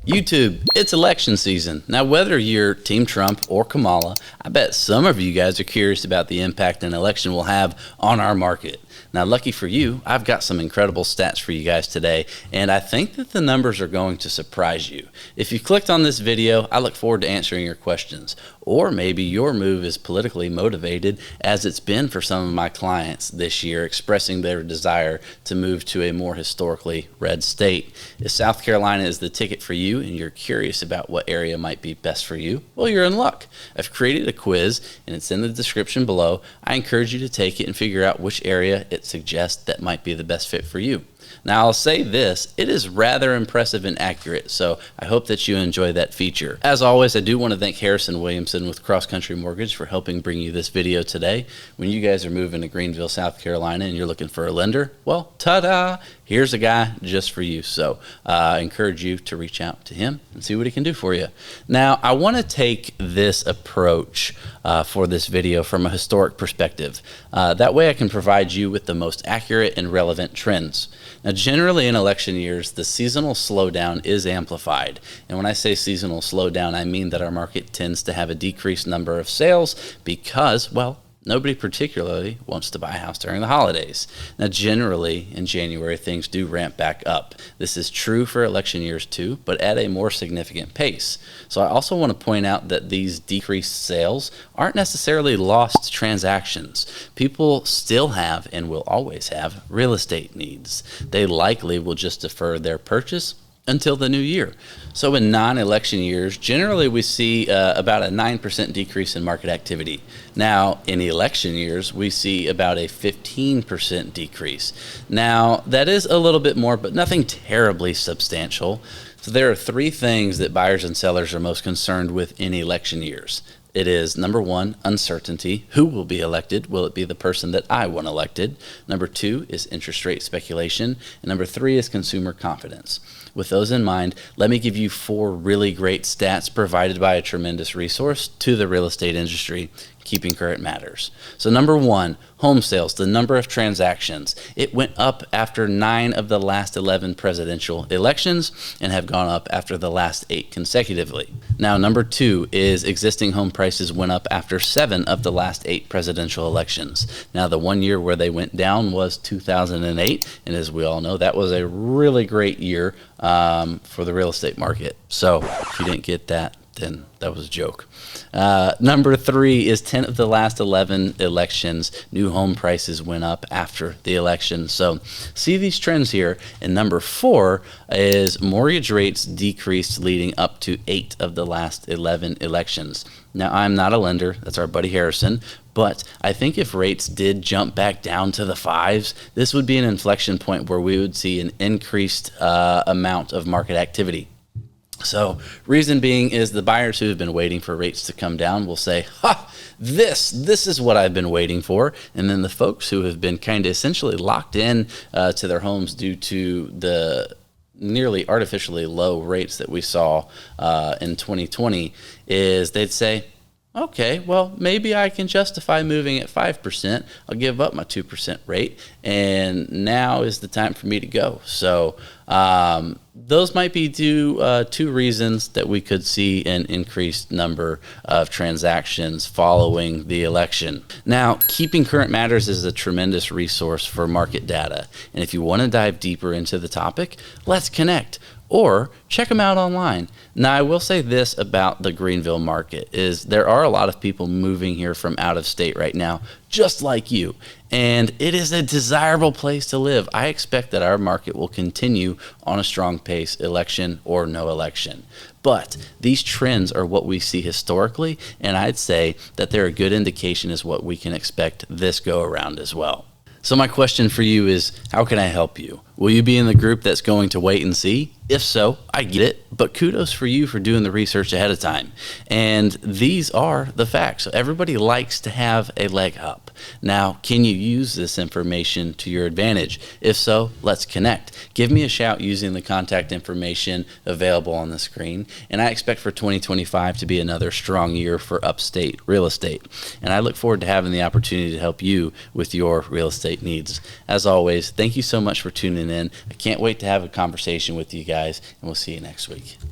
YouTube, it's election season. Now, whether you're Team Trump or Kamala, I bet some of you guys are curious about the impact an election will have on our market. Now, lucky for you, I've got some incredible stats for you guys today, and I think that the numbers are going to surprise you. If you clicked on this video, I look forward to answering your questions. Or maybe your move is politically motivated, as it's been for some of my clients this year, expressing their desire to move to a more historically red state. If South Carolina is the ticket for you and you're curious about what area might be best for you, well, you're in luck. I've created a quiz, and it's in the description below. I encourage you to take it and figure out which area it suggests that might be the best fit for you. Now, I'll say this, it is rather impressive and accurate, so I hope that you enjoy that feature. As always, I do want to thank Harrison Williamson with Cross Country Mortgage for helping bring you this video today. When you guys are moving to Greenville, South Carolina, and you're looking for a lender, well, ta-da! Here's a guy just for you. So I encourage you to reach out to him and see what he can do for you. Now, I want to take this approach for this video from a historic perspective. That way I can provide you with the most accurate and relevant trends. Now, generally in election years, the seasonal slowdown is amplified. And when I say seasonal slowdown, I mean that our market tends to have a decreased number of sales because, well, nobody particularly wants to buy a house during the holidays. Now, generally in January, things do ramp back up. This is true for election years too, but at a more significant pace. So I also want to point out that these decreased sales aren't necessarily lost transactions. People still have and will always have real estate needs. They likely will just defer their purchase until the new year. So in non-election years, generally we see about a 9% decrease in market activity. Now, in election years, we see about a 15% decrease. Now, that is a little bit more, but nothing terribly substantial. So there are three things that buyers and sellers are most concerned with in election years. It is, number one, uncertainty. Who will be elected? Will it be the person that I want elected? Number two is interest rate speculation. And number three is consumer confidence. With those in mind, let me give you four really great stats provided by a tremendous resource to the real estate industry. Keeping Current Matters. So number one, home sales, the number of transactions. It went up after 9 of the last 11 presidential elections and have gone up after the last 8 consecutively. Now, number two is existing home prices went up after 7 of the last 8 presidential elections. Now, the one year where they went down was 2008, and as we all know, that was a really great year for the real estate market. So if you didn't get that, then that was a joke. Number three is 10 of the last 11 elections, new home prices went up after the election. So see these trends here. And number four is mortgage rates decreased leading up to 8 of the last 11 elections. Now, I'm not a lender. That's our buddy Harrison. But I think if rates did jump back down to the 5s, this would be an inflection point where we would see an increased amount of market activity. So reason being is the buyers who have been waiting for rates to come down will say, ha, this is what I've been waiting for. And then the folks who have been kind of essentially locked in to their homes due to the nearly artificially low rates that we saw in 2020 is they'd say, okay, well, maybe I can justify moving at 5%. I'll give up my 2% rate, and now is the time for me to go. So those might be two reasons that we could see an increased number of transactions following the election. Now, Keeping Current Matters is a tremendous resource for market data. And if you want to dive deeper into the topic, let's connect. Or check them out online. Now, I will say this about the Greenville market is there are a lot of people moving here from out of state right now, just like you. And it is a desirable place to live. I expect that our market will continue on a strong pace, election or no election. But these trends are what we see historically, and I'd say that they're a good indication as what we can expect this go around as well. So my question for you is, how can I help you? Will you be in the group that's going to wait and see? If so, I get it, but kudos for you for doing the research ahead of time. And these are the facts. So everybody likes to have a leg up. Now, can you use this information to your advantage? If so, let's connect. Give me a shout using the contact information available on the screen. And I expect for 2025 to be another strong year for Upstate real estate. And I look forward to having the opportunity to help you with your real estate needs. As always, thank you so much for tuning in. I can't wait to have a conversation with you guys, and we'll see you next week.